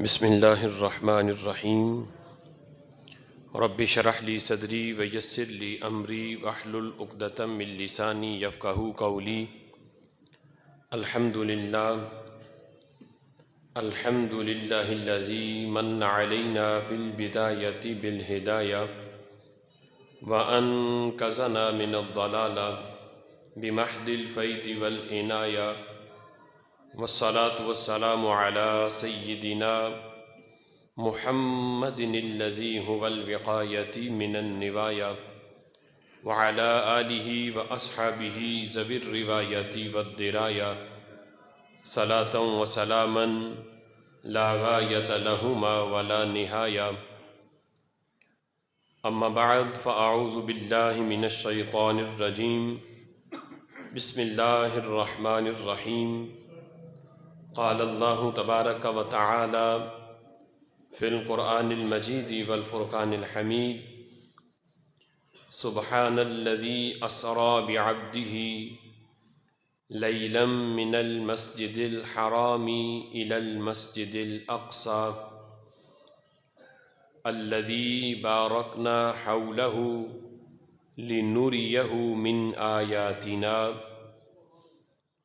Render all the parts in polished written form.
بسم اللہ الرحمن الرحیم رب اشرح لی صدری ویسر لی امری واحلل عقدۃ من لسانی یفقہوا قولی۔ الحمد للہ الذی من علینا فی البدایۃ بالہدایہ وانقذنا من الضلالہ بمحض الفیض والعنایہ، والصلاة والسلام علی سیدنا محمد الذی هو الوقایۃ من النوایا، وعلی آلہ واصحابہ ذوی الروایۃ والدرایا، صلاۃ وسلاما لا غایۃ لہما ولا نہایہ۔ اما بعد فاعوذ باللہ من الشیطان الرجیم، بسم اللہ الرحمن الرحیم۔ قال اللہ تبارک و تعالی فی القرآن المجید والفرقان الحمید، سبحان الذی اسری بعبدہ لیلا من المسجد الحرام الی المسجد الاقصی الذی بارکنا حولہ لنریہ من آیاتنا۔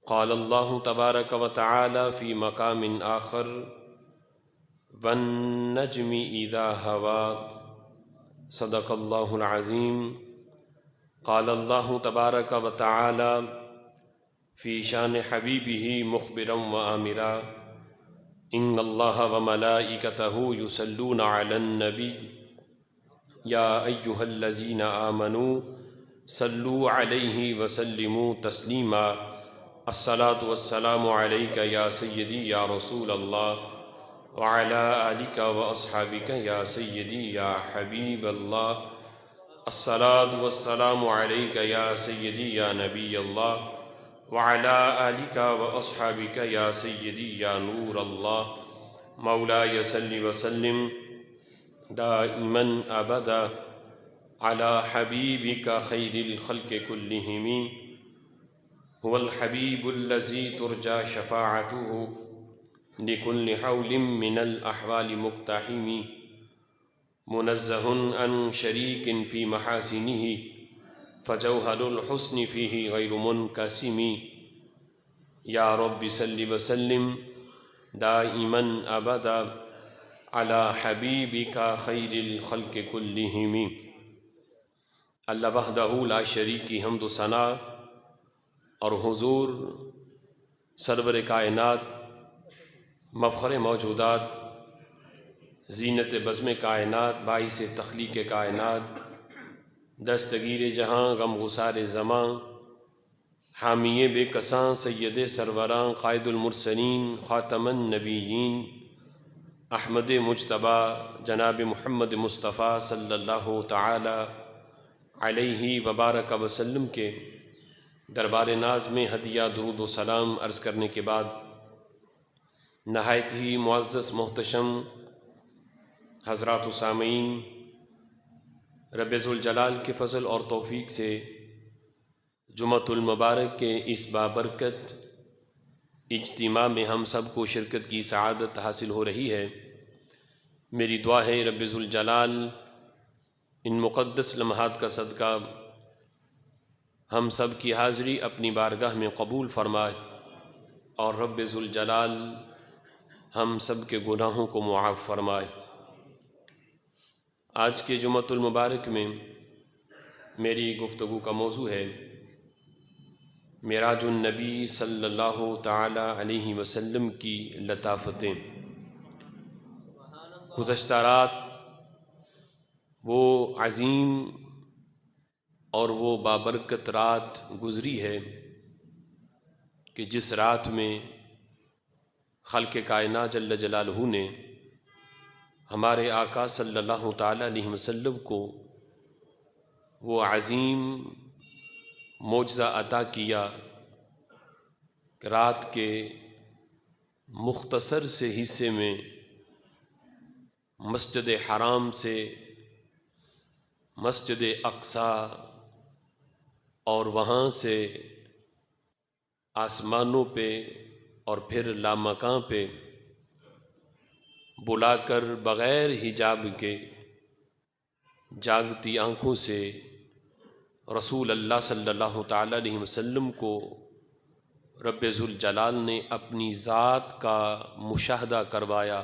قال اللہ تبارک و تعالی فی مقام آخر، والنجم اذا ہوا، صدق اللہ العظیم۔ قال اللہ تبارک و تعالی فی شان حبیبہ مخبرا وآمرا، ان اللہ وملائکتہ یصلون علی النبی یا ایہا الذین آمنوا صلوا علیہ وسلموا تسلیما۔ الصلاۃ والسلام علیک یا سیدی یا رسول اللہ، وعلی آلک واصحابک یا سیدی یا حبیب اللہ۔ الصلاۃ والسلام علیک یا سیدی یا نبی اللہ، وعلی آلک واصحابک یا سیدی یا نور اللہ۔ مولاي صل وسلم دائما ابدا علی حبیبک خیر الخلق کلہم، هو الحبیب الذی ترجى شفاعته لكل حول من الأحوال مقتحم، منزہ عن شریک فی محاسنہ فجوہر الحسن فیہ غیر منقسم۔ یا رب صل وسلم دائما ابدا علی حبیبک خیر الخلق کلہم۔ اللہ وحدہ لا شریک کی حمد و ثنا اور حضور سرور کائنات، مفخر موجودات، زینت بزم کائنات، باعث تخلیق کائنات، دستگیر جہاں غم گسار زماں، حامی بے کساں سید سروراں، قائد المرسلین خاتم النبیین، احمد مجتبیٰ جناب محمد مصطفیٰ صلی اللہ تعالی علیہ وبارک وسلم کے دربار ناز میں ہدیہ درود و سلام عرض کرنے کے بعد، نہایت ہی معزز محتشم حضرات و سامعین، رب ذوالجلال کے فضل اور توفیق سے جمعۃ المبارک کے اس بابرکت اجتماع میں ہم سب کو شرکت کی سعادت حاصل ہو رہی ہے۔ میری دعا ہے رب ذوالجلال ان مقدس لمحات کا صدقہ ہم سب کی حاضری اپنی بارگاہ میں قبول فرمائے، اور رب ذوالجلال ہم سب کے گناہوں کو معاف فرمائے۔ آج کے جمعۃ المبارک میں میری گفتگو کا موضوع ہے معراج النبی صلی اللہ تعالی علیہ وسلم کی لطافتیں۔ گزشتہ رات وہ عظیم اور وہ بابرکت رات گزری ہے کہ جس رات میں خالق کائنات جل جلالہ نے ہمارے آقا صلی اللہ تعالی علیہ وسلم کو وہ عظیم معجزہ عطا کیا کہ رات کے مختصر سے حصے میں مسجد حرام سے مسجد اقصی اور وہاں سے آسمانوں پہ اور پھر لامکاں پہ بلا کر بغیر حجاب کے جاگتی آنکھوں سے رسول اللہ صلی اللہ تعالی علیہ وسلم کو رب ذوالجلال نے اپنی ذات کا مشاہدہ کروایا،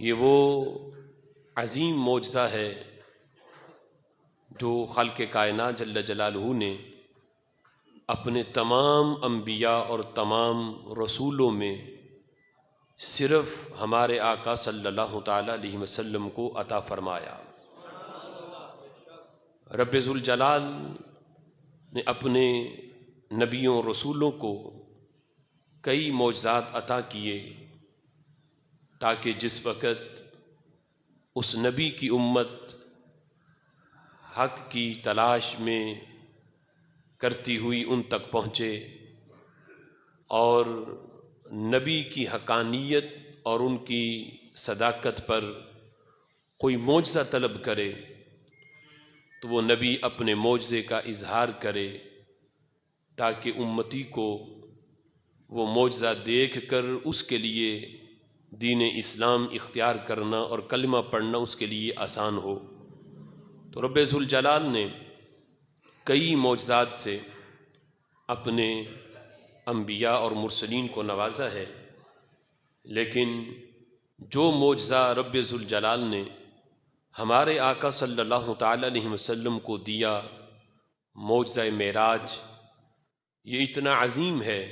یہ وہ عظیم معجزہ ہے جو خالق کائنات جل جلالہ نے اپنے تمام انبیاء اور تمام رسولوں میں صرف ہمارے آقا صلی اللہ تعالی علیہ وسلم کو عطا فرمایا۔ رب ذوالجلال نے اپنے نبیوں رسولوں کو کئی معجزات عطا کیے تاکہ جس وقت اس نبی کی امت حق کی تلاش میں کرتی ہوئی ان تک پہنچے اور نبی کی حقانیت اور ان کی صداقت پر کوئی معجزہ طلب کرے تو وہ نبی اپنے معجزے کا اظہار کرے تاکہ امتی کو وہ معجزہ دیکھ کر اس کے لیے دین اسلام اختیار کرنا اور کلمہ پڑھنا اس کے لیے آسان ہو۔ تو رب ذوالجلال نے کئی معجزات سے اپنے انبیاء اور مرسلین کو نوازا ہے، لیکن جو معجزہ رب ذوالجلال نے ہمارے آقا صلی اللہ تعالی علیہ وسلم کو دیا، معجزہ معراج، یہ اتنا عظیم ہے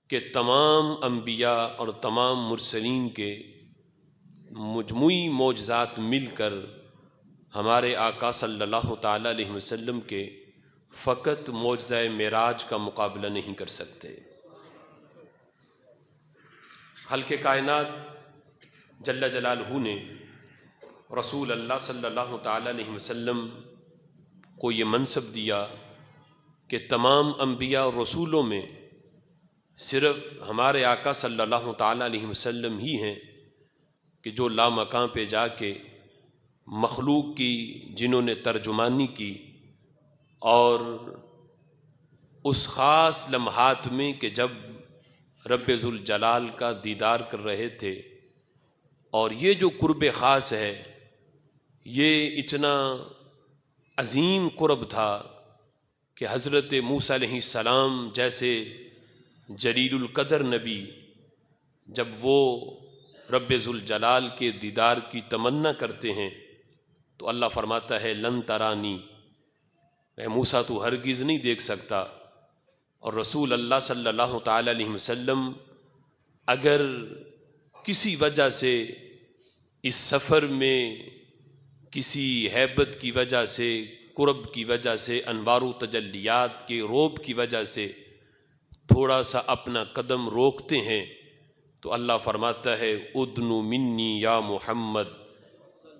کہ تمام انبیاء اور تمام مرسلین کے مجموعی معجزات مل کر ہمارے آقا صلی اللہ تعالی علیہ وسلم کے فقط معجزہ معراج کا مقابلہ نہیں کر سکتے۔ خالق کائنات جل جلالہ نے رسول اللہ صلی اللہ تعالی علیہ وسلم کو یہ منصب دیا کہ تمام انبیاء اور رسولوں میں صرف ہمارے آقا صلی اللہ تعالی علیہ وسلم ہی ہیں کہ جو لامکاں پہ جا کے مخلوق کی جنہوں نے ترجمانی کی اور اس خاص لمحات میں کہ جب رب ذوالجلال کا دیدار کر رہے تھے، اور یہ جو قرب خاص ہے یہ اتنا عظیم قرب تھا کہ حضرت موسیٰ علیہ السلام جیسے جلیل القدر نبی جب وہ رب ذوالجلال کے دیدار کی تمنا کرتے ہیں تو اللہ فرماتا ہے لن ترانی، اے موسیٰ تو ہرگز نہیں دیکھ سکتا۔ اور رسول اللہ صلی اللہ تعالی علیہ وسلم اگر کسی وجہ سے اس سفر میں کسی ہیبت کی وجہ سے، قرب کی وجہ سے، انوار و تجلیات کے روب کی وجہ سے تھوڑا سا اپنا قدم روکتے ہیں تو اللہ فرماتا ہے ادنو منی یا محمد،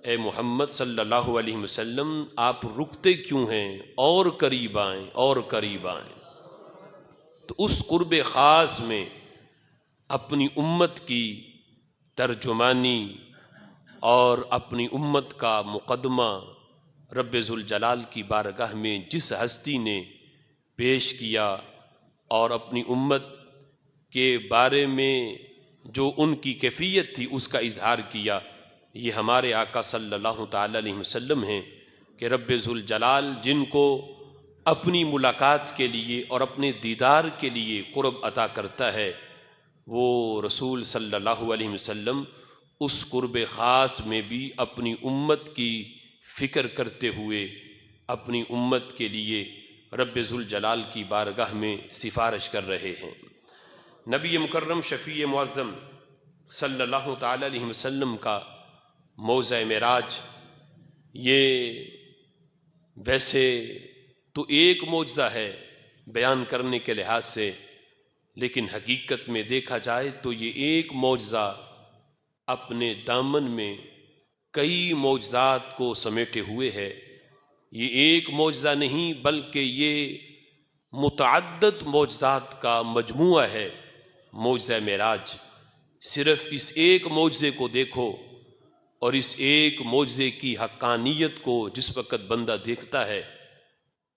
اے محمد صلی اللہ علیہ وسلم آپ رکتے کیوں ہیں، اور قریب آئیں اور قریب آئیں۔ تو اس قرب خاص میں اپنی امت کی ترجمانی اور اپنی امت کا مقدمہ رب ذوالجلال کی بارگاہ میں جس ہستی نے پیش کیا اور اپنی امت کے بارے میں جو ان کی کیفیت تھی اس کا اظہار کیا، یہ ہمارے آقا صلی اللہ تعالی علیہ وسلم ہیں کہ رب ذوالجلال جن کو اپنی ملاقات کے لیے اور اپنے دیدار کے لیے قرب عطا کرتا ہے، وہ رسول صلی اللہ علیہ وسلم اس قرب خاص میں بھی اپنی امت کی فکر کرتے ہوئے اپنی امت کے لیے رب ذوالجلال کی بارگاہ میں سفارش کر رہے ہیں۔ نبی مکرم شفیع معظم صلی اللہ تعالی علیہ وسلم کا معجزہ معراج یہ ویسے تو ایک معجزہ ہے بیان کرنے کے لحاظ سے، لیکن حقیقت میں دیکھا جائے تو یہ ایک معجزہ اپنے دامن میں کئی معجزات کو سمیٹے ہوئے ہے۔ یہ ایک معجزہ نہیں بلکہ یہ متعدد معجزات کا مجموعہ ہے معجزہ معراج۔ صرف اس ایک معجزے کو دیکھو اور اس ایک معجزے کی حقانیت کو جس وقت بندہ دیکھتا ہے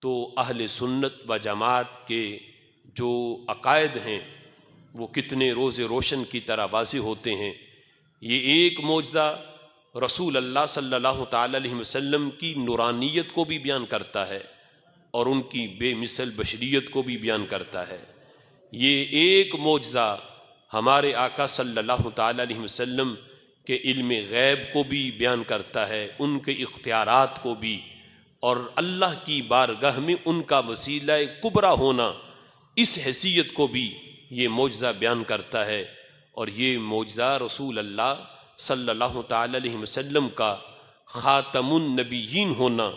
تو اہل سنت و جماعت کے جو عقائد ہیں وہ کتنے روز روشن کی طرح واضح ہوتے ہیں۔ یہ ایک معجزہ رسول اللہ صلی اللہ تعالی علیہ وسلم کی نورانیت کو بھی بیان کرتا ہے اور ان کی بے مثل بشریت کو بھی بیان کرتا ہے۔ یہ ایک معجزہ ہمارے آقا صلی اللہ تعالی علیہ وسلم کے علم غیب کو بھی بیان کرتا ہے، ان کے اختیارات کو بھی، اور اللہ کی بارگاہ میں ان کا وسیلہ کبریٰ ہونا، اس حیثیت کو بھی یہ معجزہ بیان کرتا ہے۔ اور یہ معجزہ رسول اللہ صلی اللہ تعالی علیہ وسلم کا خاتم النبیین ہونا،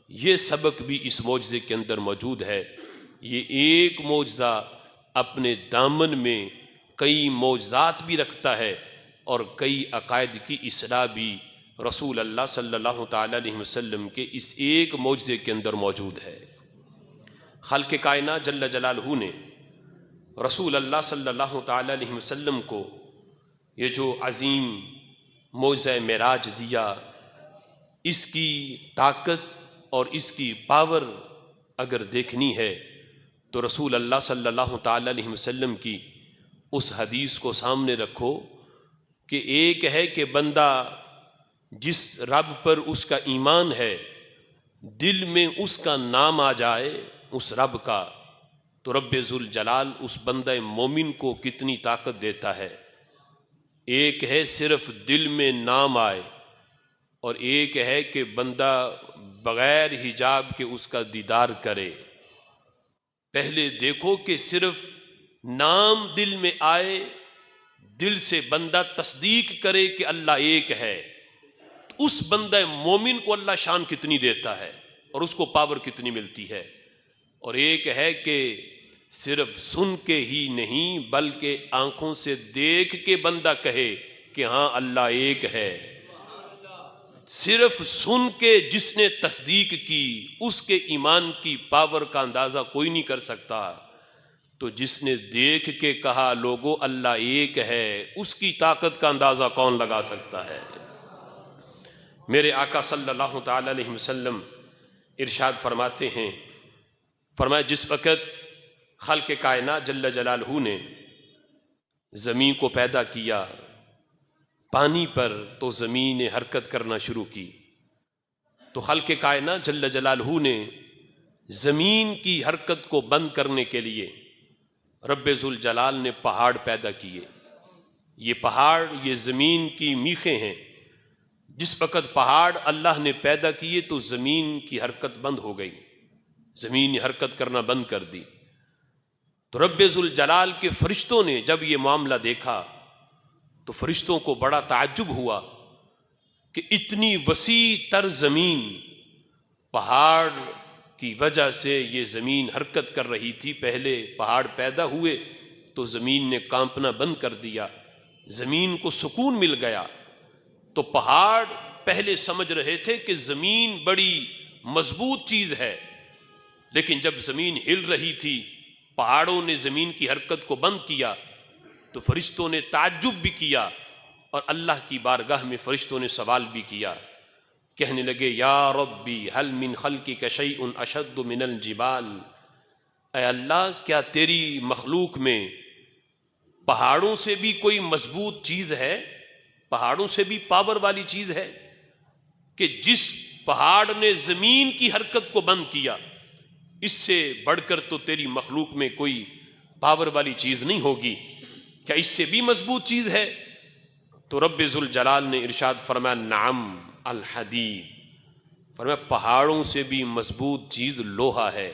یہ سبق بھی اس معجزے کے اندر موجود ہے۔ یہ ایک معجزہ اپنے دامن میں کئی معجزات بھی رکھتا ہے اور کئی عقائد کی اصلاح بھی رسول اللہ صلی اللہ تعالی علیہ وسلم کے اس ایک معجزے کے اندر موجود ہے۔ خالق کائنات جل جلالہ نے رسول اللہ صلی اللہ تعالی علیہ وسلم کو یہ جو عظیم معجزہ معراج دیا، اس کی طاقت اور اس کی پاور اگر دیکھنی ہے تو رسول اللہ صلی اللہ تعالی علیہ وسلم کی اس حدیث کو سامنے رکھو کہ ایک ہے کہ بندہ جس رب پر اس کا ایمان ہے، دل میں اس کا نام آ جائے اس رب کا، تو رب ذوالجلال اس بندہ مومن کو کتنی طاقت دیتا ہے۔ ایک ہے صرف دل میں نام آئے، اور ایک ہے کہ بندہ بغیر حجاب کے اس کا دیدار کرے۔ پہلے دیکھو کہ صرف نام دل میں آئے، دل سے بندہ تصدیق کرے کہ اللہ ایک ہے، تو اس بندہ مومن کو اللہ شان کتنی دیتا ہے اور اس کو پاور کتنی ملتی ہے۔ اور ایک ہے کہ صرف سن کے ہی نہیں بلکہ آنکھوں سے دیکھ کے بندہ کہے کہ ہاں اللہ ایک ہے۔ صرف سن کے جس نے تصدیق کی اس کے ایمان کی پاور کا اندازہ کوئی نہیں کر سکتا، تو جس نے دیکھ کے کہا لوگو اللہ ایک ہے، اس کی طاقت کا اندازہ کون لگا سکتا ہے۔ میرے آقا صلی اللہ تعالی علیہ وسلم ارشاد فرماتے ہیں، فرمایا جس وقت خالق کائنات جل جلالہ نے زمین کو پیدا کیا پانی پر، تو زمین نے حرکت کرنا شروع کی، تو خالق کائنات جل جلالہ نے زمین کی حرکت کو بند کرنے کے لیے رب ذوالجلال نے پہاڑ پیدا کیے۔ یہ پہاڑ یہ زمین کی میخیں ہیں۔ جس وقت پہاڑ اللہ نے پیدا کیے تو زمین کی حرکت بند ہو گئی، زمین نے حرکت کرنا بند کر دی۔ تو رب ذوالجلال کے فرشتوں نے جب یہ معاملہ دیکھا تو فرشتوں کو بڑا تعجب ہوا کہ اتنی وسیع تر زمین، پہاڑ کی وجہ سے یہ زمین حرکت کر رہی تھی، پہلے پہاڑ پیدا ہوئے تو زمین نے کانپنا بند کر دیا، زمین کو سکون مل گیا۔ تو پہاڑ پہلے سمجھ رہے تھے کہ زمین بڑی مضبوط چیز ہے، لیکن جب زمین ہل رہی تھی، پہاڑوں نے زمین کی حرکت کو بند کیا، تو فرشتوں نے تعجب بھی کیا اور اللہ کی بارگاہ میں فرشتوں نے سوال بھی کیا، کہنے لگے یا ربی هل من خلقک شیء اشد من الجبال، اے اللہ کیا تیری مخلوق میں پہاڑوں سے بھی کوئی مضبوط چیز ہے، پہاڑوں سے بھی پاور والی چیز ہے، کہ جس پہاڑ نے زمین کی حرکت کو بند کیا اس سے بڑھ کر تو تیری مخلوق میں کوئی پاور والی چیز نہیں ہوگی، کیا اس سے بھی مضبوط چیز ہے؟ تو رب ذوالجلال نے ارشاد فرمایا نعم الحدید، فرمایا پہاڑوں سے بھی مضبوط چیز لوہا ہے۔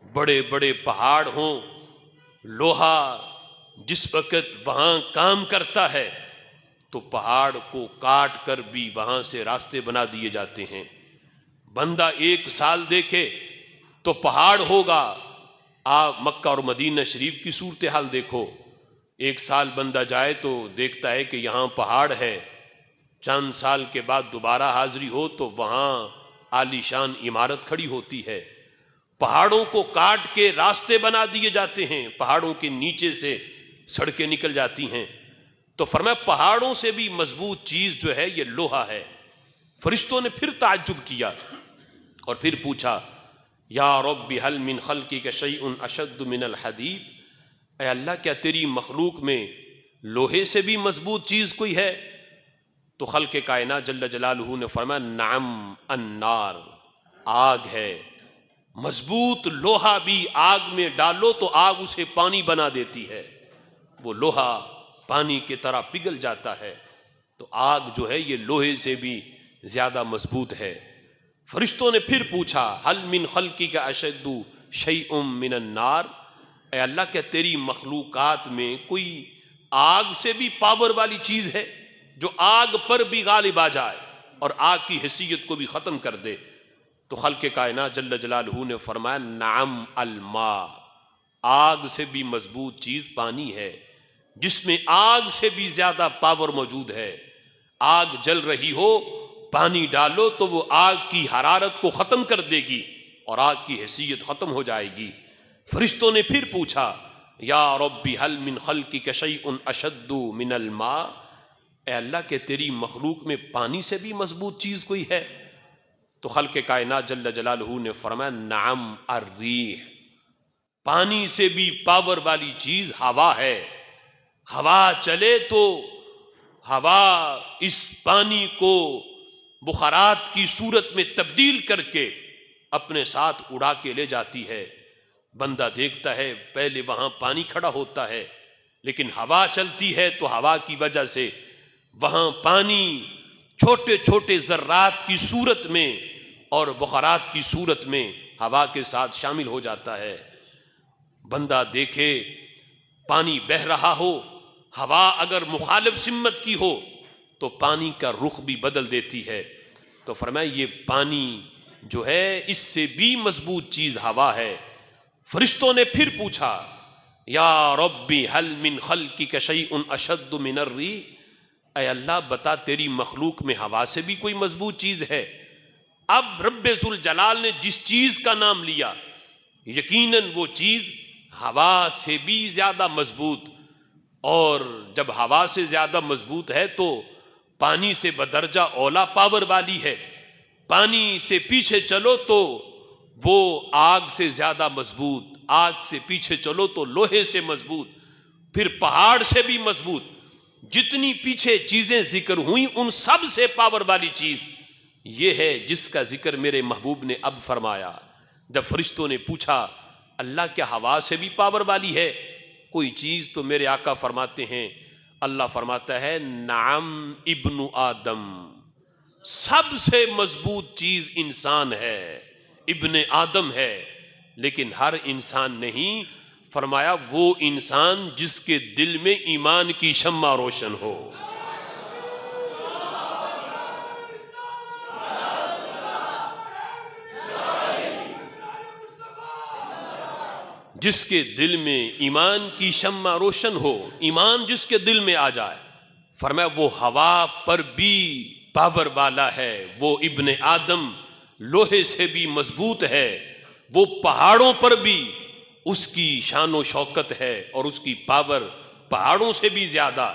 بڑے بڑے پہاڑ ہوں، لوہا جس وقت وہاں کام کرتا ہے تو پہاڑ کو کاٹ کر بھی وہاں سے راستے بنا دیے جاتے ہیں۔ بندہ 1 سال دیکھے تو پہاڑ ہوگا، آپ مکہ اور مدینہ شریف کی صورتحال دیکھو، 1 سال بندہ جائے تو دیکھتا ہے کہ یہاں پہاڑ ہے، چند سال کے بعد دوبارہ حاضری ہو تو وہاں عالی شان عمارت کھڑی ہوتی ہے۔ پہاڑوں کو کاٹ کے راستے بنا دیے جاتے ہیں، پہاڑوں کے نیچے سے سڑکیں نکل جاتی ہیں۔ تو فرمایا پہاڑوں سے بھی مضبوط چیز جو ہے یہ لوہا ہے۔ فرشتوں نے پھر تعجب کیا اور پھر پوچھا یا رب هل من خلقک شیء اشد من الحدید، اے اللہ کیا تیری مخلوق میں لوہے سے بھی مضبوط چیز کوئی ہے؟ تو خلق کائنات جل جلالہ نے فرمایا نعم النار، آگ ہے۔ مضبوط لوہا بھی آگ میں ڈالو تو آگ اسے پانی بنا دیتی ہے، وہ لوہا پانی کی طرح پگھل جاتا ہے۔ تو آگ جو ہے یہ لوہے سے بھی زیادہ مضبوط ہے۔ فرشتوں نے پھر پوچھا حل من خلقک اشد شیء من النار، اے اللہ کیا تیری مخلوقات میں کوئی آگ سے بھی پاور والی چیز ہے جو آگ پر بھی غالب آ جائے اور آگ کی حیثیت کو بھی ختم کر دے؟ تو خلق کائنات جل جلالہ نے فرمایا نعم الماء، آگ سے بھی مضبوط چیز پانی ہے، جس میں آگ سے بھی زیادہ پاور موجود ہے۔ آگ جل رہی ہو، پانی ڈالو تو وہ آگ کی حرارت کو ختم کر دے گی اور آگ کی حیثیت ختم ہو جائے گی۔ فرشتوں نے پھر پوچھا یا ربی حل من خلقک شیء اشد من الماء، اے اللہ کہ تیری مخلوق میں پانی سے بھی مضبوط چیز کوئی ہے؟ تو خلق کائنات جل جلالہ نے فرمایا نعم الریح، پانی سے بھی پاور والی چیز ہوا ہے۔ ہوا چلے تو ہوا اس پانی کو بخارات کی صورت میں تبدیل کر کے اپنے ساتھ اڑا کے لے جاتی ہے۔ بندہ دیکھتا ہے پہلے وہاں پانی کھڑا ہوتا ہے، لیکن ہوا چلتی ہے تو ہوا کی وجہ سے وہاں پانی چھوٹے چھوٹے ذرات کی صورت میں اور بخارات کی صورت میں ہوا کے ساتھ شامل ہو جاتا ہے۔ بندہ دیکھے پانی بہہ رہا ہو، ہوا اگر مخالف سمت کی ہو تو پانی کا رخ بھی بدل دیتی ہے۔ تو فرمایا یہ پانی جو ہے اس سے بھی مضبوط چیز ہوا ہے۔ فرشتوں نے پھر پوچھا یا ربی حل من خلقک شیء اشد من الریح، اے اللہ بتا تیری مخلوق میں ہوا سے بھی کوئی مضبوط چیز ہے؟ اب رب ذوالجلال نے جس چیز کا نام لیا یقیناً وہ چیز ہوا سے بھی زیادہ مضبوط، اور جب ہوا سے زیادہ مضبوط ہے تو پانی سے بدرجہ اولا پاور والی ہے۔ پانی سے پیچھے چلو تو وہ آگ سے زیادہ مضبوط، آگ سے پیچھے چلو تو لوہے سے مضبوط، پھر پہاڑ سے بھی مضبوط۔ جتنی پیچھے چیزیں ذکر ہوئیں ان سب سے پاور والی چیز یہ ہے جس کا ذکر میرے محبوب نے اب فرمایا۔ جب فرشتوں نے پوچھا اللہ کیا ہوا سے بھی پاور والی ہے کوئی چیز؟ تو میرے آقا فرماتے ہیں، اللہ فرماتا ہے نعم ابن آدم، سب سے مضبوط چیز انسان ہے، ابن آدم ہے، لیکن ہر انسان نہیں، فرمایا وہ انسان جس کے دل میں ایمان کی شمع روشن ہو۔ جس کے دل میں ایمان کی شمع روشن ہو، ایمان جس کے دل میں آ جائے، فرمایا وہ ہوا پر بھی پاور والا ہے، وہ ابن آدم لوہے سے بھی مضبوط ہے، وہ پہاڑوں پر بھی اس کی شان و شوکت ہے اور اس کی پاور پہاڑوں سے بھی زیادہ،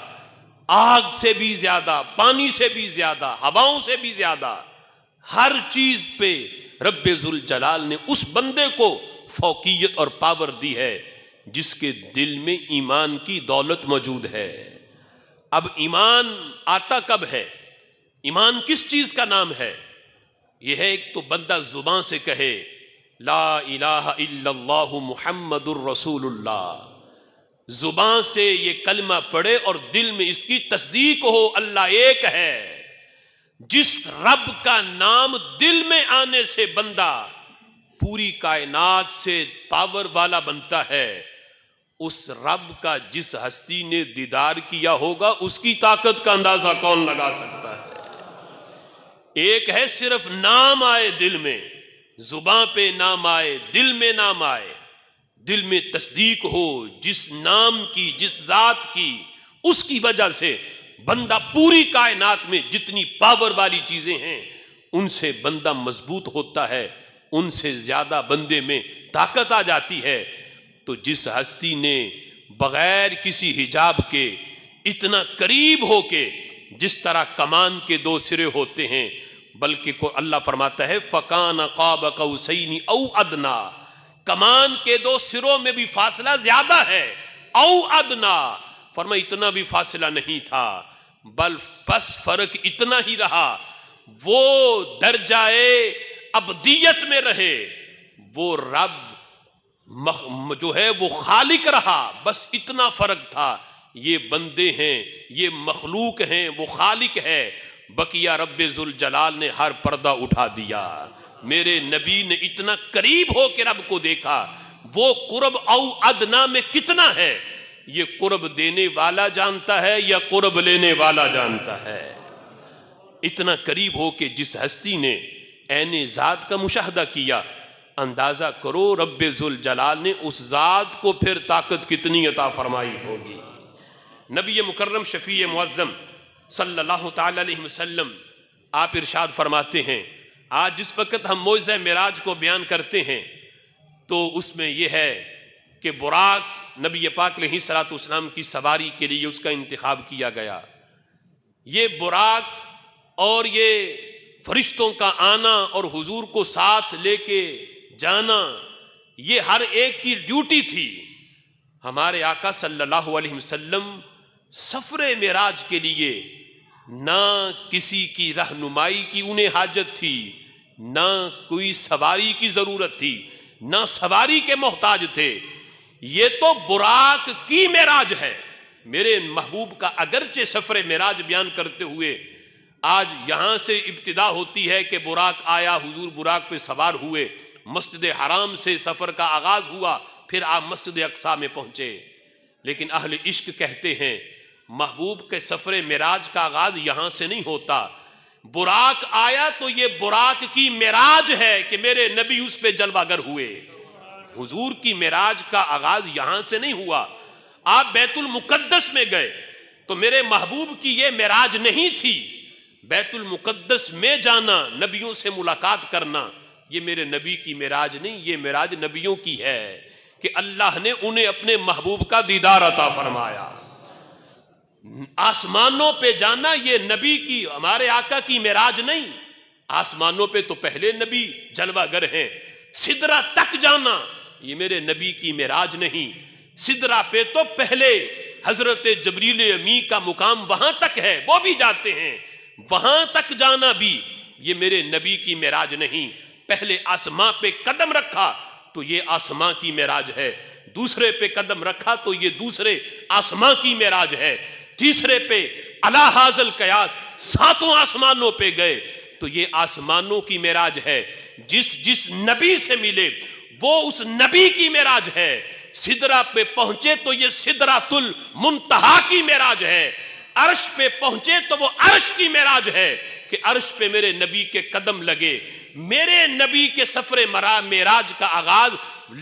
آگ سے بھی زیادہ، پانی سے بھی زیادہ، ہواؤں سے بھی زیادہ، ہر چیز پہ رب ذوالجلال نے اس بندے کو فوقیت اور پاور دی ہے جس کے دل میں ایمان کی دولت موجود ہے۔ اب ایمان آتا کب ہے؟ ایمان کس چیز کا نام ہے؟ یہ ہے ایک تو بندہ زبان سے کہے لا الہ الا اللہ محمد الرسول اللہ، زبان سے یہ کلمہ پڑھے اور دل میں اس کی تصدیق ہو اللہ ایک ہے۔ جس رب کا نام دل میں آنے سے بندہ پوری کائنات سے پاور والا بنتا ہے، اس رب کا جس ہستی نے دیدار کیا ہوگا اس کی طاقت کا اندازہ کون لگا سکتا ہے؟ ایک ہے صرف نام آئے دل میں، زباں پہ نام آئے، دل میں نام آئے، دل میں تصدیق ہو جس نام کی، جس ذات کی، اس کی وجہ سے بندہ پوری کائنات میں جتنی پاور والی چیزیں ہیں ان سے بندہ مضبوط ہوتا ہے، ان سے زیادہ بندے میں طاقت آ جاتی ہے۔ تو جس ہستی نے بغیر کسی حجاب کے اتنا قریب ہو کے، جس طرح کمان کے دو سرے ہوتے ہیں، بلکہ اللہ فرماتا ہے فَكَانَ قَابَ قَوْسَيْنِ أَوْ أَدْنَىٰ، کمان کے دو سروں میں بھی فاصلہ زیادہ ہے، او ادنا، فرمایا اتنا بھی فاصلہ نہیں تھا، بس فرق اتنا ہی رہا، وہ درجائے ابدیت میں رہے، وہ رب جو ہے وہ خالق رہا، بس اتنا فرق تھا۔ یہ بندے ہیں، یہ مخلوق ہیں، وہ خالق ہے۔ بقیہ رب ذوالجلال نے ہر پردہ اٹھا دیا۔ میرے نبی نے اتنا قریب ہو کے رب کو دیکھا۔ وہ قرب او ادنا میں کتنا ہے، یہ قرب دینے والا جانتا ہے یا قرب لینے والا جانتا ہے؟ اتنا قریب ہو کے جس ہستی نے عین ذات کا مشاہدہ کیا، اندازہ کرو رب ذوالجلال نے اس ذات کو پھر طاقت کتنی عطا فرمائی ہوگی۔ نبی مکرم شفیع معظم صلی اللہ تعالی علیہ وسلم آپ ارشاد فرماتے ہیں، آج جس وقت ہم موعظہ معراج کو بیان کرتے ہیں تو اس میں یہ ہے کہ براق نبی پاک علیہ الصلوۃ والسلام کی سواری کے لیے اس کا انتخاب کیا گیا۔ یہ براق اور یہ فرشتوں کا آنا اور حضور کو ساتھ لے کے جانا، یہ ہر ایک کی ڈیوٹی تھی۔ ہمارے آقا صلی اللہ علیہ وسلم سفر معراج کے لیے نہ کسی کی رہنمائی کی انہیں حاجت تھی، نہ کوئی سواری کی ضرورت تھی، نہ سواری کے محتاج تھے۔ یہ تو براق کی معراج ہے۔ میرے محبوب کا اگرچہ سفر معراج بیان کرتے ہوئے آج یہاں سے ابتدا ہوتی ہے کہ براق آیا، حضور براق پہ سوار ہوئے، مسجد حرام سے سفر کا آغاز ہوا، پھر آپ مسجد اقصیٰ میں پہنچے، لیکن اہل عشق کہتے ہیں محبوب کے سفر معراج کا آغاز یہاں سے نہیں ہوتا۔ براق آیا تو یہ براق کی معراج ہے کہ میرے نبی اس پہ جلوہ گر ہوئے۔ حضور کی معراج کا آغاز یہاں سے نہیں ہوا۔ آپ بیت المقدس میں گئے تو میرے محبوب کی یہ معراج نہیں تھی۔ بیت المقدس میں جانا، نبیوں سے ملاقات کرنا، یہ میرے نبی کی معراج نہیں، یہ معراج نبیوں کی ہے کہ اللہ نے انہیں اپنے محبوب کا دیدار عطا فرمایا۔ آسمانوں پہ جانا یہ نبی کی، ہمارے آقا کی معراج نہیں۔ آسمانوں پہ تو پہلے نبی جلوہ گر ہیں۔ سدرہ تک جانا یہ میرے نبی کی معراج نہیں۔ سدرہ پہ تو پہلے حضرت جبریل امی کا مقام وہاں تک ہے، وہ بھی جاتے ہیں۔ وہاں تک جانا بھی یہ میرے نبی کی معراج نہیں۔ پہلے آسماں پہ قدم رکھا تو یہ آسماں کی معراج ہے، دوسرے پہ قدم رکھا تو یہ دوسرے آسماں کی معراج ہے، تیسرے پہ اعلی حاصل قیاس ساتوں آسمانوں پہ گئے تو یہ آسمانوں کی معراج ہے۔ جس نبی سے ملے وہ اس نبی کی معراج ہے۔ سدرہ پہ پہنچے تو یہ سدرۃ المنتہا کی معراج ہے۔ عرش پہ پہنچے تو وہ عرش کی معراج ہے کہ عرش پہ میرے نبی کے قدم لگے۔ میرے نبی کے سفر معراج کا آغاز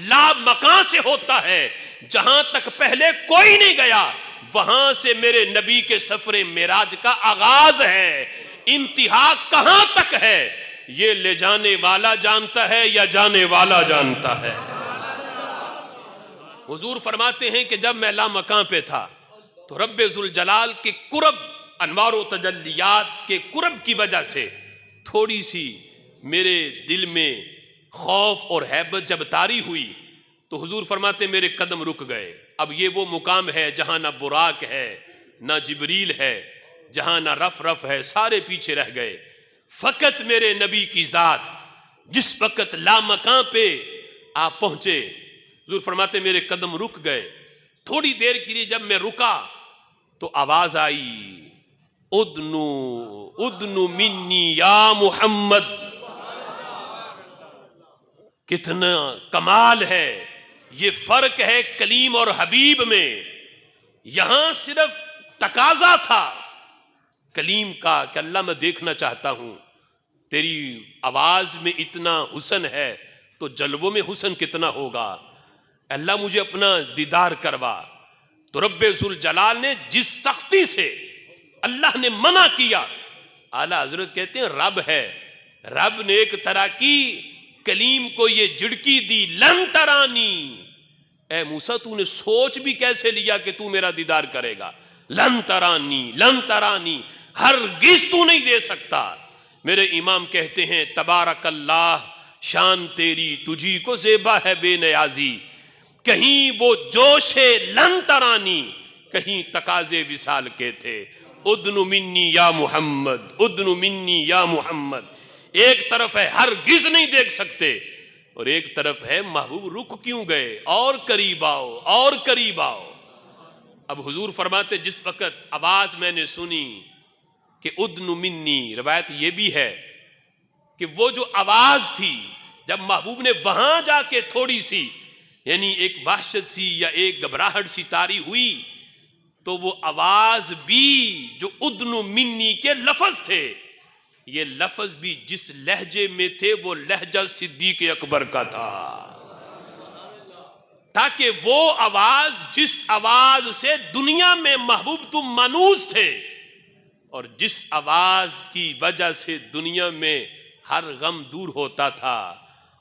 لا مکان سے ہوتا ہے، جہاں تک پہلے کوئی نہیں گیا وہاں سے میرے نبی کے سفر معراج کا آغاز ہے۔ انتہا کہاں تک ہے یہ لے جانے والا جانتا ہے یا جانے والا جانتا ہے؟ حضور فرماتے ہیں کہ جب میں لا مکان پہ تھا تو رب ذوالجلال کے قرب، انوار و تجلیات کے قرب کی وجہ سے تھوڑی سی میرے دل میں خوف اور ہیبت جب طاری ہوئی تو حضور فرماتے میرے قدم رک گئے۔ اب یہ وہ مقام ہے جہاں نہ براق ہے نہ جبریل ہے، جہاں نہ رف ہے، سارے پیچھے رہ گئے۔ فقط میرے نبی کی ذات جس وقت لا مکان پہ آپ پہنچے، حضور فرماتے میرے قدم رک گئے۔ تھوڑی دیر کے لیے جب میں رکا تو آواز آئی، ادنو ادنو منی یا محمد۔ کتنا کمال ہے، یہ فرق ہے کلیم اور حبیب میں۔ یہاں صرف تقاضا تھا کلیم کا کہ اللہ میں دیکھنا چاہتا ہوں، تیری آواز میں اتنا حسن ہے تو جلووں میں حسن کتنا ہوگا، اللہ مجھے اپنا دیدار کروا۔ تو رب ذوالجلال نے جس سختی سے اللہ نے منع کیا، اعلیٰ حضرت کہتے ہیں رب ہے، رب نے ایک طرح کی کلیم کو یہ جھڑکی دی، لن ترانی، اے موسیٰ تو نے سوچ بھی کیسے لیا کہ تو میرا دیدار کرے گا؟ لن ترانی لن ترانی، ہرگز تو نہیں دے سکتا۔ میرے امام کہتے ہیں تبارک اللہ، شان تیری تجھی کو زیبا ہے بے نیازی، کہیں وہ جوش لن ترانی، کہیں تقاضے وصال کے تھے۔ ادن منی یا محمد، ادن منی یا محمد۔ ایک طرف ہے ہرگز نہیں دیکھ سکتے، اور ایک طرف ہے محبوب رک کیوں گئے، اور قریب آؤ، اور قریب آؤ۔ اب حضور فرماتے جس وقت آواز میں نے سنی کہ ادن منی، روایت یہ بھی ہے کہ وہ جو آواز تھی جب محبوب نے وہاں جا کے تھوڑی سی یعنی ایک وحشت سی یا ایک گھبراہٹ سی طاری ہوئی، تو وہ آواز بھی جو ادن منی کے لفظ تھے، یہ لفظ بھی جس لہجے میں تھے وہ لہجہ صدیق اکبر کا تھا، تاکہ وہ آواز جس آواز سے دنیا میں محبوب تم مانوس تھے، اور جس آواز کی وجہ سے دنیا میں ہر غم دور ہوتا تھا،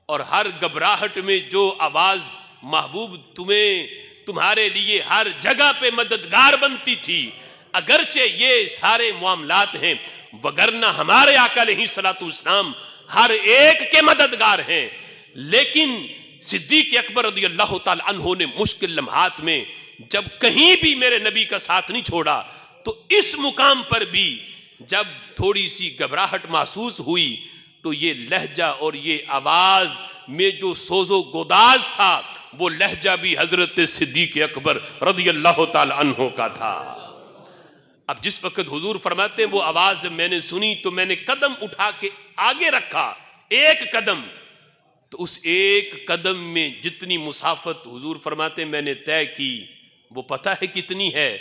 اور ہر گھبراہٹ میں جو آواز محبوب تمہارے لیے ہر جگہ پہ مددگار بنتی تھی، اگرچہ یہ سارے معاملات ہیں، وگرنہ ہمارے آقا علیہ الصلوۃ والسلام ہر ایک کے مددگار ہیں، لیکن صدیق اکبر رضی اللہ تعالی عنہ نے مشکل لمحات میں جب کہیں بھی میرے نبی کا ساتھ نہیں چھوڑا، تو اس مقام پر بھی جب تھوڑی سی گھبراہٹ محسوس ہوئی تو یہ لہجہ اور یہ آواز میں جو سوز و گداز تھا وہ لہجہ بھی حضرت صدیق اکبر رضی اللہ تعالی عنہ کا تھا۔ اب جس وقت حضور فرماتے ہیں وہ آواز جب میں نے سنی تو میں نے قدم اٹھا کے آگے رکھا، ایک قدم، تو اس ایک قدم میں جتنی مسافت حضور فرماتے ہیں میں نے طے کی وہ پتہ ہے کتنی ہے؟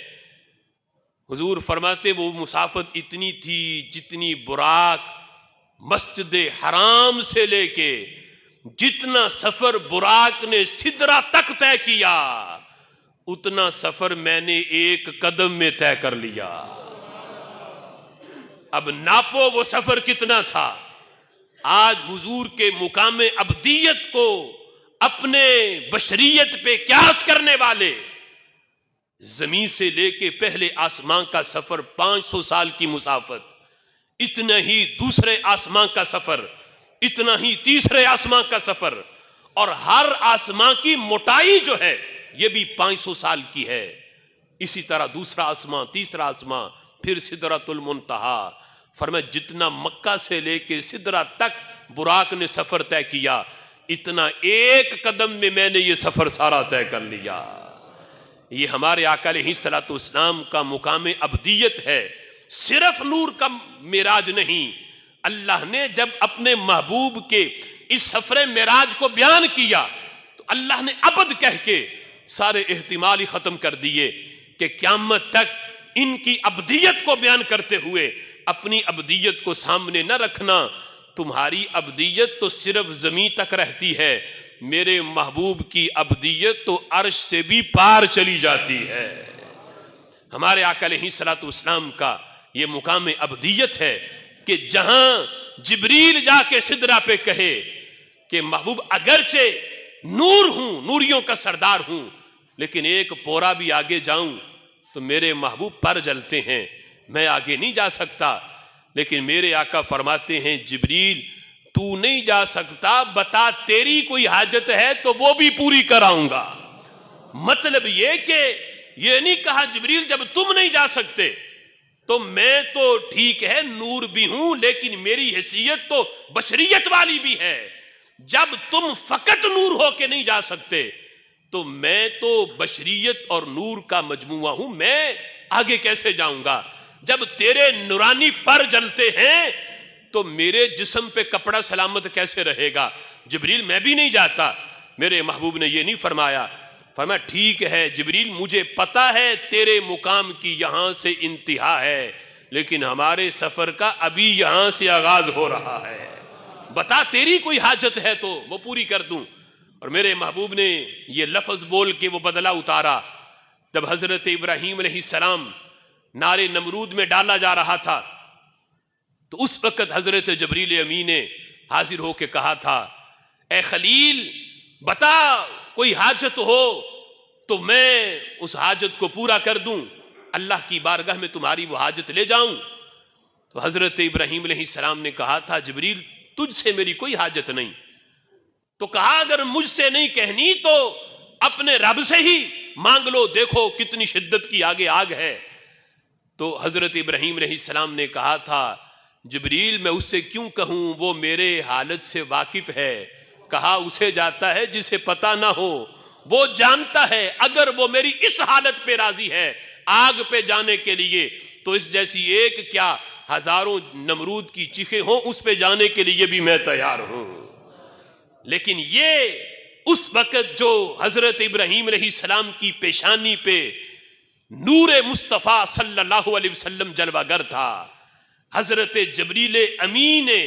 حضور فرماتے وہ مسافت اتنی تھی جتنی براق مسجد حرام سے لے کے جتنا سفر براق نے سدرہ تک طے کیا، اتنا سفر میں نے ایک قدم میں طے کر لیا۔ اب ناپو وہ سفر کتنا تھا۔ آج حضور کے مقام ابدیت کو اپنے بشریت پہ قیاس کرنے والے زمین سے لے کے پہلے آسمان کا سفر 500 سال کی مسافت، اتنا ہی دوسرے آسمان کا سفر، اتنا ہی تیسرے آسمان کا سفر، اور ہر آسمان کی موٹائی جو ہے یہ بھی 500 سال کی ہے۔ اسی طرح دوسرا آسمان، تیسرا آسمان، پھر سدرۃ المنتہا۔ فرمایا جتنا مکہ سے لے کے سدرہ تک براق نے سفر طے کیا، اتنا ایک قدم میں نے یہ سفر سارا طے کر لیا۔ یہ ہمارے آقا علیہ الصلوۃ والسلام کا مقام ابدیت ہے، صرف نور کا معراج نہیں۔ اللہ نے جب اپنے محبوب کے اس سفر معراج کو بیان کیا تو اللہ نے ابد کہہ کے سارے احتمال ہی ختم کر دیے کہ قیامت تک ان کی ابدیت کو بیان کرتے ہوئے اپنی ابدیت کو سامنے نہ رکھنا، تمہاری ابدیت تو صرف زمین تک رہتی ہے، میرے محبوب کی ابدیت تو عرش سے بھی پار چلی جاتی ہے۔ ہمارے آقا علیہ الصلوۃ والسلام کا یہ مقام ابدیت ہے کہ جہاں جبریل جا کے سدرہ پہ کہے کہ محبوب اگرچہ نور ہوں، نوریوں کا سردار ہوں، لیکن ایک پورا بھی آگے جاؤں تو میرے محبوب پر جلتے ہیں، میں آگے نہیں جا سکتا، لیکن میرے آقا فرماتے ہیں جبریل تو نہیں جا سکتا، بتا تیری کوئی حاجت ہے تو وہ بھی پوری کراؤں گا۔ مطلب یہ کہ یہ نہیں کہا جبریل جب تم نہیں جا سکتے تو میں تو ٹھیک ہے نور بھی ہوں لیکن میری حیثیت تو بشریت والی بھی ہے، جب تم فقط نور ہو کے نہیں جا سکتے تو میں تو بشریت اور نور کا مجموعہ ہوں، میں آگے کیسے جاؤں گا؟ جب تیرے نورانی پر جلتے ہیں تو میرے جسم پہ کپڑا سلامت کیسے رہے گا؟ جبریل میں بھی نہیں جاتا۔ میرے محبوب نے یہ نہیں فرمایا، فرمایا ٹھیک ہے جبریل مجھے پتا ہے تیرے مقام کی یہاں سے انتہا ہے، لیکن ہمارے سفر کا ابھی یہاں سے آغاز ہو رہا ہے، بتا تیری کوئی حاجت ہے تو وہ پوری کر دوں۔ اور میرے محبوب نے یہ لفظ بول کے وہ بدلہ اتارا جب حضرت ابراہیم علیہ السلام نار نمرود میں ڈالا جا رہا تھا تو اس وقت حضرت جبریل امین نے حاضر ہو کے کہا تھا اے خلیل بتا کوئی حاجت ہو تو میں اس حاجت کو پورا کر دوں، اللہ کی بارگاہ میں تمہاری وہ حاجت لے جاؤں۔ تو حضرت ابراہیم علیہ السلام نے کہا تھا جبریل تجھ سے میری کوئی حاجت نہیں، تو کہا اگر مجھ سے نہیں کہنی تو اپنے رب سے ہی مانگ لو، دیکھو کتنی شدت کی آگے آگ ہے۔ تو حضرت ابراہیم علیہ السلام نے کہا تھا جبریل میں اس سے کیوں کہوں، وہ میرے حالت سے واقف ہے۔ کہا اسے جاتا ہے جسے پتہ نہ ہو، وہ جانتا ہے اگر وہ میری اس حالت پہ راضی ہے آگ پہ جانے کے لیے، تو اس جیسی ایک کیا ہزاروں نمرود کی چیخیں ہوں، اس پہ جانے کے لیے بھی میں تیار ہوں۔ لیکن یہ اس وقت جو حضرت ابراہیم علیہ السلام کی پیشانی پہ نور مصطفیٰ صلی اللہ علیہ وسلم جلوہ گر تھا، حضرت جبریل امین نے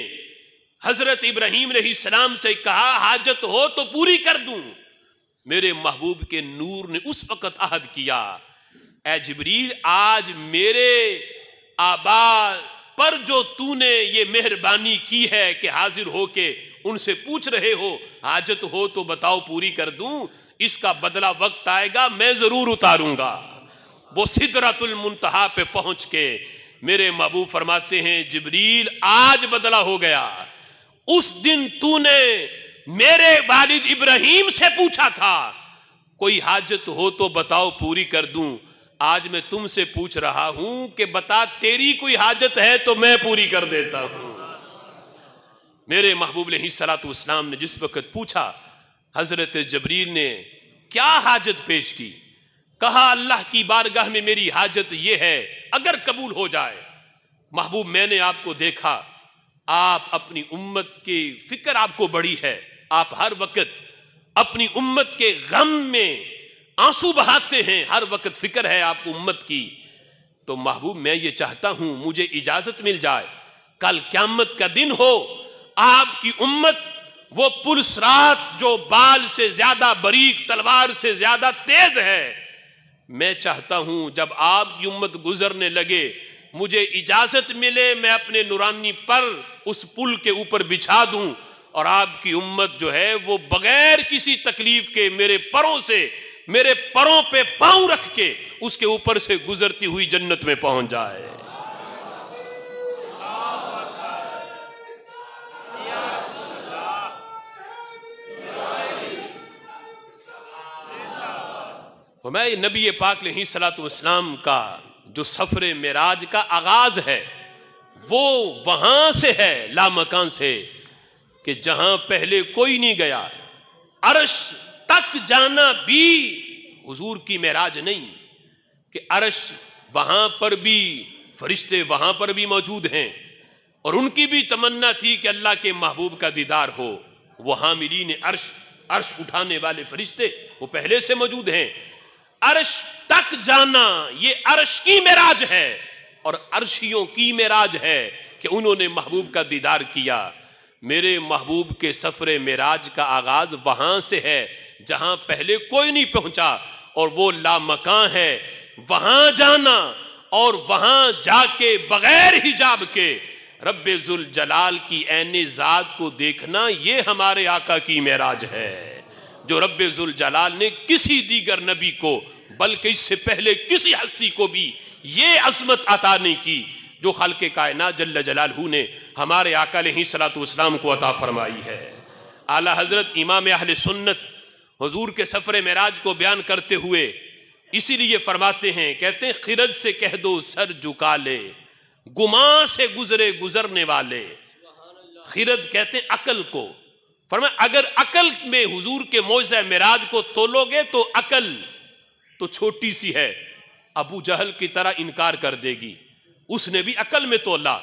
حضرت ابراہیم علیہ السلام سے کہا حاجت ہو تو پوری کر دوں۔ میرے محبوب کے نور نے اس وقت عہد کیا، اے جبریل آج میرے آبا پر جو تو نے یہ مہربانی کی ہے کہ حاضر ہو کے ان سے پوچھ رہے ہو حاجت ہو تو بتاؤ پوری کر دوں، اس کا بدلہ وقت آئے گا میں ضرور اتاروں گا۔ وہ سدرۃ المنتہا پہ پہنچ کے میرے محبوب فرماتے ہیں جبریل آج بدلہ ہو گیا، اس دن تو نے میرے والد ابراہیم سے پوچھا تھا کوئی حاجت ہو تو بتاؤ پوری کر دوں، آج میں تم سے پوچھ رہا ہوں کہ بتا تیری کوئی حاجت ہے تو میں پوری کر دیتا ہوں۔ میرے محبوب علیہ الصلوۃ والسلام نے جس وقت پوچھا حضرت جبریل نے کیا حاجت پیش کی، کہا اللہ کی بارگاہ میں میری حاجت یہ ہے اگر قبول ہو جائے محبوب میں نے آپ کو دیکھا، آپ اپنی امت کی فکر آپ کو بڑی ہے، آپ ہر وقت اپنی امت کے غم میں آنسو بہاتے ہیں، ہر وقت فکر ہے آپ کو امت کی، تو محبوب میں یہ چاہتا ہوں مجھے اجازت مل جائے کل قیامت کا دن ہو، آپ کی امت وہ پرسرات جو بال سے زیادہ باریک تلوار سے زیادہ تیز ہے، میں چاہتا ہوں جب آپ کی امت گزرنے لگے مجھے اجازت ملے میں اپنے نورانی پر اس پل کے اوپر بچھا دوں اور آپ کی امت جو ہے وہ بغیر کسی تکلیف کے میرے پروں پہ پاؤں رکھ کے اس کے اوپر سے گزرتی ہوئی جنت میں پہنچ جائے۔ فرمایا نبی پاک علیہ الصلوۃ والسلام کا جو سفر معراج کا آغاز ہے وہ وہاں سے ہے، لامکان سے، کہ جہاں پہلے کوئی نہیں گیا۔ عرش تک جانا بھی حضور کی معراج نہیں، کہ عرش وہاں پر بھی فرشتے وہاں پر بھی موجود ہیں اور ان کی بھی تمنا تھی کہ اللہ کے محبوب کا دیدار ہو، وہ حاملین عرش اٹھانے والے فرشتے وہ پہلے سے موجود ہیں۔ عرش تک جانا یہ عرش کی معراج ہے اور عرشیوں کی معراج ہے کہ انہوں نے محبوب کا دیدار کیا۔ میرے محبوب کے سفر معراج کا آغاز وہاں سے ہے جہاں پہلے کوئی نہیں پہنچا اور وہ لامکاں ہے، وہاں جانا اور وہاں جا کے بغیر حجاب کے رب ذوالجلال کی عین ذات کو دیکھنا یہ ہمارے آقا کی معراج ہے، جو رب ذوالجلال نے کسی دیگر نبی کو بلکہ اس سے پہلے کسی ہستی کو بھی یہ عظمت عطا نہیں کی جو خالق کائنات جل جلالہ نے ہمارے آقا علیہ الصلوۃ والسلام کو عطا فرمائی ہے۔ اعلیٰ حضرت امام اہل سنت حضور کے سفر معراج کو بیان کرتے ہوئے اسی لیے فرماتے ہیں، کہتے ہیں خرد سے کہہ دو سر جھکا لے، گمان سے گزرے گزرنے والے۔ خرد کہتے ہیں عقل کو، فرمایا اگر عقل میں حضور کے معجزہ معراج کو تولو گے تو عقل تو چھوٹی سی ہے، ابو جہل کی طرح انکار کر دے گی، اس نے بھی عقل میں تولا۔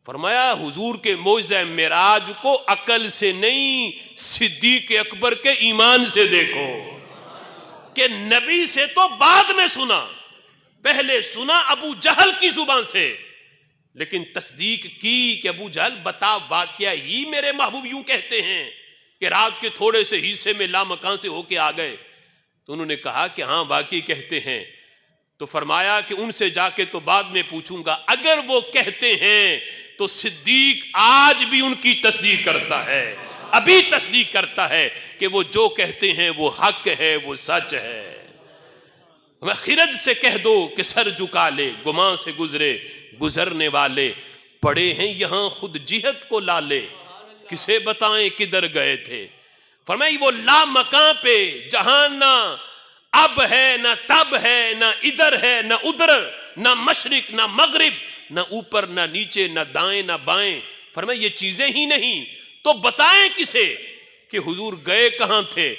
فرمایا حضور کے معجزہ معراج کو عقل سے نہیں صدیق اکبر کے ایمان سے دیکھو، کہ نبی سے تو بعد میں سنا، پہلے سنا ابو جہل کی زبان سے، لیکن تصدیق کی کہ ابو جہل بتا واقعہ ہی میرے محبوب یوں کہتے ہیں کہ رات کے تھوڑے سے حصے میں لامکان سے ہو کے آ گئے، تو انہوں نے کہا کہ ہاں واقعی کہتے ہیں۔ تو فرمایا کہ ان سے جا کے تو بعد میں پوچھوں گا، اگر وہ کہتے ہیں تو صدیق آج بھی ان کی تصدیق کرتا ہے، ابھی تصدیق کرتا ہے کہ وہ جو کہتے ہیں وہ حق ہے، وہ سچ ہے۔ خرد سے کہہ دو کہ سر جھکا لے، گمان سے گزرے گزرنے والے، پڑے ہیں یہاں خود جہت کو لالے، کسے بتائیں کدھر گئے تھے۔ فرمایا وہ لا مکان پہ جہاں نہ اب ہے نہ تب ہے نہ ادھر ہے نہ ادھر، نہ مشرق نہ مغرب، نہ اوپر نہ نیچے نہ دائیں نہ بائیں، فرمایا یہ چیزیں ہی نہیں تو بتائیں کسے کہ حضور گئے کہاں تھے؟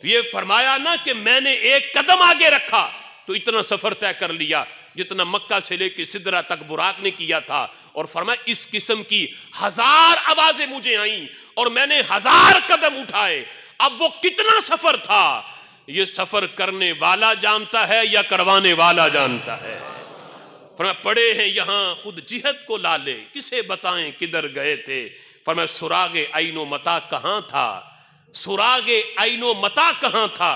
یہ فرمایا نا کہ میں نے ایک قدم آگے رکھا تو اتنا سفر طے کر لیا جتنا مکہ سے لے کے سدرہ تک براق نے کیا تھا، اور فرمایا اس قسم کی 1000 آوازیں مجھے آئیں اور میں نے 1000 قدم اٹھائے۔ اب وہ کتنا سفر تھا یہ سفر کرنے والا جانتا ہے یا کروانے والا جانتا ہے؟ فرمایا پڑے ہیں یہاں خود جہت کو لالے، کسے بتائیں کدھر گئے تھے؟ فرمایا سراغ عین و متا کہاں تھا، سراغ عین و متا کہاں تھا،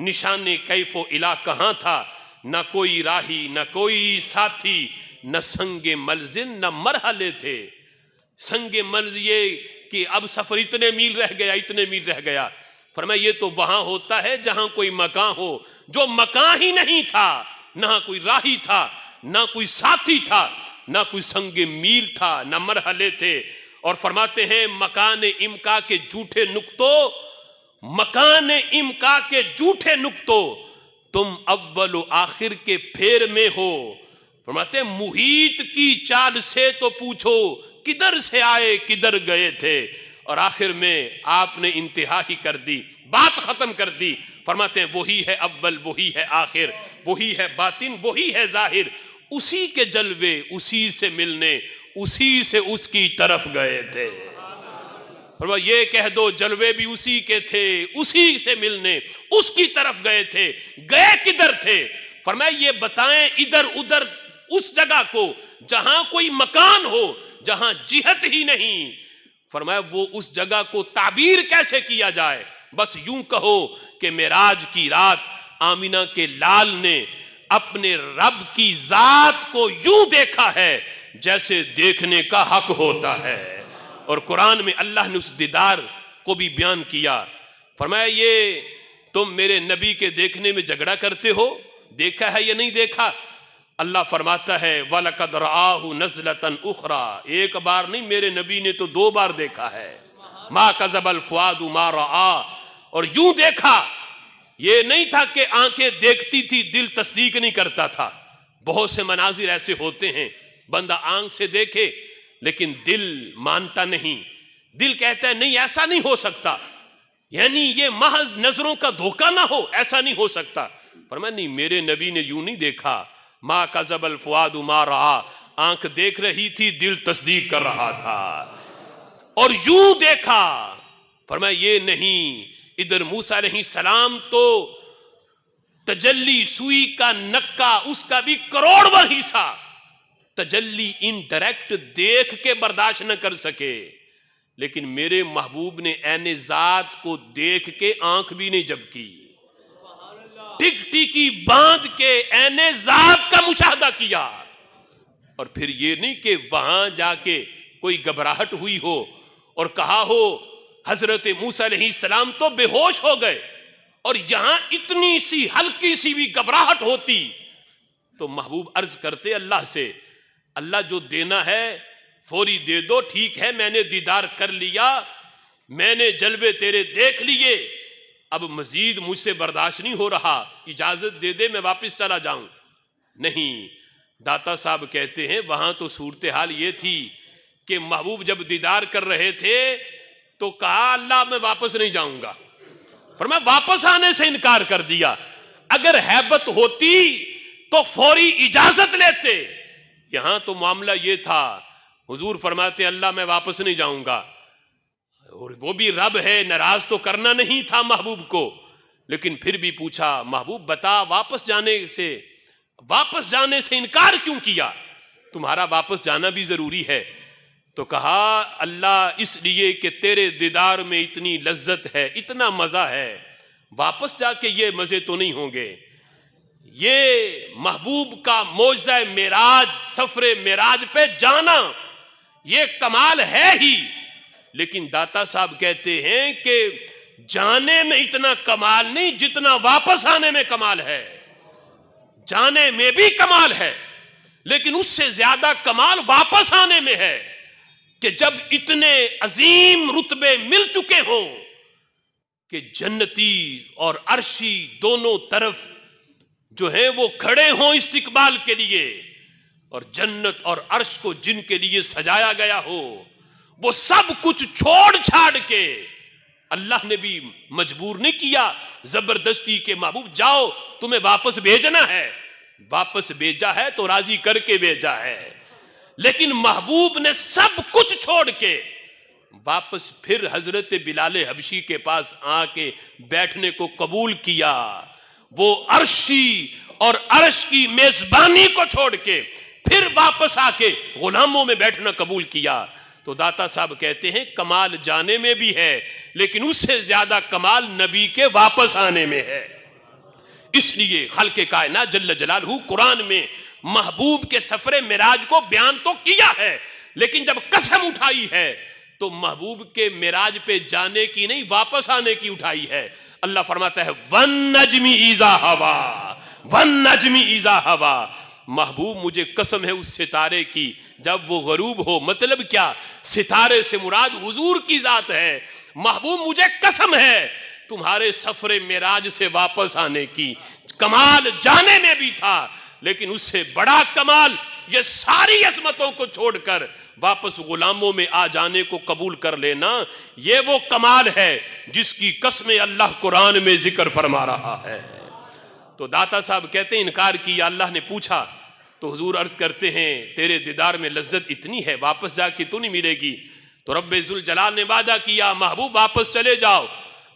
نشان کیف و الا کہاں تھا، نہ کوئی راہی نہ کوئی ساتھی، نہ سنگ ملزم نہ مرحلے تھے۔ سنگ ملزم یہ کہ اب سفر اتنے میل رہ گیا اتنے میل رہ گیا، فرمایا یہ تو وہاں ہوتا ہے جہاں کوئی مکان ہو، جو مکان ہی نہیں تھا، نہ کوئی راہی تھا نہ کوئی ساتھی تھا نہ کوئی سنگ میل تھا نہ مرحلے تھے۔ اور فرماتے ہیں مکان امکا کے جھوٹے نقطوں، مکان امکا کے جھوٹے نقطوں، تم اول و آخر کے پھیر میں ہو۔ فرماتے ہیں محیط کی چال سے تو پوچھو کدھر سے آئے کدھر گئے تھے، اور آخر میں آپ نے انتہا ہی کر دی، بات ختم کر دی۔ فرماتے ہیں وہی ہے اول وہی ہے آخر، وہی ہے باطن وہی ہے ظاہر، اسی کے جلوے اسی سے ملنے اسی سے اس کی طرف گئے تھے۔ فرمایا یہ کہہ دو جلوے بھی اسی کے تھے، اسی سے ملنے اس کی طرف گئے تھے، گئے کدھر تھے؟ فرمایا یہ بتائیں ادھر ادھر اس جگہ کو جہاں کوئی مکان ہو، جہاں جہت ہی نہیں۔ فرمایا وہ اس جگہ کو تعبیر کیسے کیا جائے؟ بس یوں کہو کہ معراج کی رات آمینہ کے لال نے اپنے رب کی ذات کو یوں دیکھا ہے جیسے دیکھنے کا حق ہوتا ہے، اور قرآن میں اللہ نے اس دیدار کو بھی بیان کیا۔ فرمایا یہ تم میرے نبی کے دیکھنے میں جھگڑا کرتے ہو، دیکھا ہے یا نہیں دیکھا؟ اللہ فرماتا ہے وَلَقَدْ رَآهُ نَزْلَةً أُخْرَى، ایک بار نہیں میرے نبی نے تو 2 بار دیکھا ہے۔ مَا كَذَبَ الْفُؤَادُ مَا رَآ، اور یوں دیکھا، یہ نہیں تھا کہ آنکھیں دیکھتی تھی دل تصدیق نہیں کرتا تھا۔ بہت سے مناظر ایسے ہوتے ہیں بندہ آنکھ سے دیکھے لیکن دل مانتا نہیں، دل کہتا ہے نہیں ایسا نہیں ہو سکتا، یعنی یہ محض نظروں کا دھوکہ نہ ہو، ایسا نہیں ہو سکتا۔ فرمایا نہیں میرے نبی نے یوں نہیں دیکھا، ما کذب الفؤاد ما رآ، آنکھ دیکھ رہی تھی دل تصدیق کر رہا تھا، اور یوں دیکھا۔ فرمایا یہ نہیں، ادھر موسیٰ علیہ السلام تو تجلی سوئی کا نکا اس کا بھی کروڑواں حصہ تجلی انڈائریکٹ دیکھ کے برداشت نہ کر سکے، لیکن میرے محبوب نے عین ذات کو دیکھ کے آنکھ بھی نہیں جھپکی، ٹک ٹکی باندھ کے عین ذات کا مشاہدہ کیا۔ اور پھر یہ نہیں کہ وہاں جا کے کوئی گھبراہٹ ہوئی ہو اور کہا ہو حضرت موسیٰ علیہ السلام تو بے ہوش ہو گئے، اور یہاں اتنی سی ہلکی سی بھی گھبراہٹ ہوتی تو محبوب عرض کرتے اللہ سے، اللہ جو دینا ہے فوری دے دو، ٹھیک ہے میں نے دیدار کر لیا، میں نے جلوے تیرے دیکھ لیے، اب مزید مجھ سے برداشت نہیں ہو رہا، اجازت دے دے میں واپس چلا جاؤں۔ نہیں، داتا صاحب کہتے ہیں وہاں تو صورتحال یہ تھی کہ محبوب جب دیدار کر رہے تھے تو کہا اللہ میں واپس نہیں جاؤں گا، فرمایا واپس آنے سے انکار کر دیا۔ اگر ہیبت ہوتی تو فوری اجازت لیتے، یہاں تو معاملہ یہ تھا، حضور فرماتے اللہ میں واپس نہیں جاؤں گا، اور وہ بھی رب ہے، ناراض تو کرنا نہیں تھا محبوب کو، لیکن پھر بھی پوچھا محبوب بتا واپس جانے سے انکار کیوں کیا؟ تمہارا واپس جانا بھی ضروری ہے۔ تو کہا اللہ اس لیے کہ تیرے دیدار میں اتنی لذت ہے، اتنا مزہ ہے، واپس جا کے یہ مزے تو نہیں ہوں گے۔ یہ محبوب کا معجزہ معراج، سفر معراج پہ جانا یہ کمال ہے ہی، لیکن داتا صاحب کہتے ہیں کہ جانے میں اتنا کمال نہیں جتنا واپس آنے میں کمال ہے۔ جانے میں بھی کمال ہے لیکن اس سے زیادہ کمال واپس آنے میں ہے کہ جب اتنے عظیم رتبے مل چکے ہوں کہ جنتی اور عرشی دونوں طرف جو ہیں وہ کھڑے ہوں استقبال کے لیے، اور جنت اور عرش کو جن کے لیے سجایا گیا ہو وہ سب کچھ چھوڑ چھاڑ کے، اللہ نے بھی مجبور نہیں کیا زبردستی کہ محبوب جاؤ تمہیں واپس بھیجنا ہے، واپس بھیجا ہے تو راضی کر کے بھیجا ہے، لیکن محبوب نے سب کچھ چھوڑ کے واپس پھر حضرت بلال حبشی کے پاس آ کے بیٹھنے کو قبول کیا، وہ عرشی اور عرش کی میزبانی کو چھوڑ کے پھر واپس آ کے غلاموں میں بیٹھنا قبول کیا۔ تو داتا صاحب کہتے ہیں کمال جانے میں بھی ہے، لیکن اس سے زیادہ کمال نبی کے واپس آنے میں ہے۔ اس لیے خالق کائنات جل جلالہ قرآن میں محبوب کے سفر معراج کو بیان تو کیا ہے، لیکن جب قسم اٹھائی ہے تو محبوب کے معراج پہ جانے کی نہیں، واپس آنے کی اٹھائی ہے۔ اللہ فرماتا ہے وَالنَّجْمِ إِذَا هَوَىٰ وَالنَّجْمِ إِذَا هَوَىٰ، محبوب مجھے قسم ہے اس ستارے کی جب وہ غروب ہو۔ مطلب کیا؟ ستارے سے مراد حضور کی ذات ہے۔ محبوب مجھے قسم ہے تمہارے سفر معراج سے واپس آنے کی، کمال جانے میں بھی تھا، لیکن اس سے بڑا کمال یہ ساری عظمتوں کو چھوڑ کر واپس غلاموں میں آ جانے کو قبول کر لینا، یہ وہ کمال ہے جس کی قسم اللہ قرآن میں ذکر فرما رہا ہے۔ تو داتا صاحب کہتے ہیں انکار کیا، اللہ نے پوچھا تو حضور عرض کرتے ہیں تیرے دیدار میں لذت اتنی ہے واپس جا کے تو نہیں ملے گی۔ تو رب ذوالجلال نے وعدہ کیا محبوب واپس چلے جاؤ،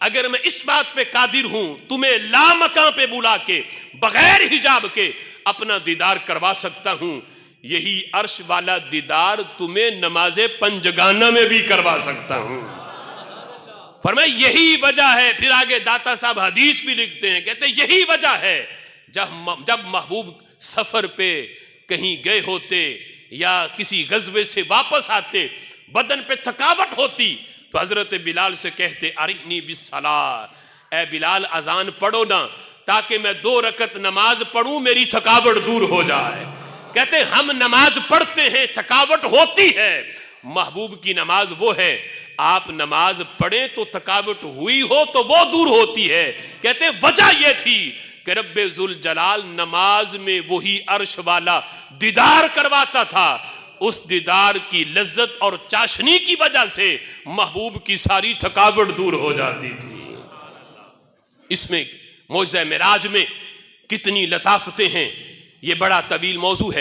اگر میں اس بات پہ قادر ہوں تمہیں لامکاں پہ بلا کے بغیر حجاب کے اپنا دیدار کروا سکتا ہوں، یہی عرش والا دیدار تمہیں نماز پنجگانہ میں بھی کروا سکتا ہوں۔ فرمایا یہی وجہ ہے، پھر آگے داتا صاحب حدیث بھی لکھتے ہیں، کہتے ہیں یہی وجہ ہے جب محبوب سفر پہ کہیں گئے ہوتے یا کسی غزوے سے واپس آتے، بدن پہ تھکاوٹ ہوتی تو حضرت بلال سے کہتے ارحنی بالصلاۃ، اے بلال اذان پڑھو نا تاکہ میں 2 رکعت نماز پڑھوں میری تھکاوٹ دور ہو جائے۔ کہتے ہیں ہم نماز پڑھتے ہیں تھکاوٹ ہوتی ہے، محبوب کی نماز وہ ہے آپ نماز پڑھیں تو تھکاوٹ ہوئی ہو تو وہ دور ہوتی ہے۔ کہتے ہیں وجہ یہ تھی کہ رب ذوالجلال نماز میں وہی عرش والا دیدار کرواتا تھا، اس دیدار کی لذت اور چاشنی کی وجہ سے محبوب کی ساری تھکاوٹ دور ہو جاتی تھی۔ اس میں معجزہ معراج میں کتنی لطافتیں ہیں، یہ بڑا طویل موضوع ہے۔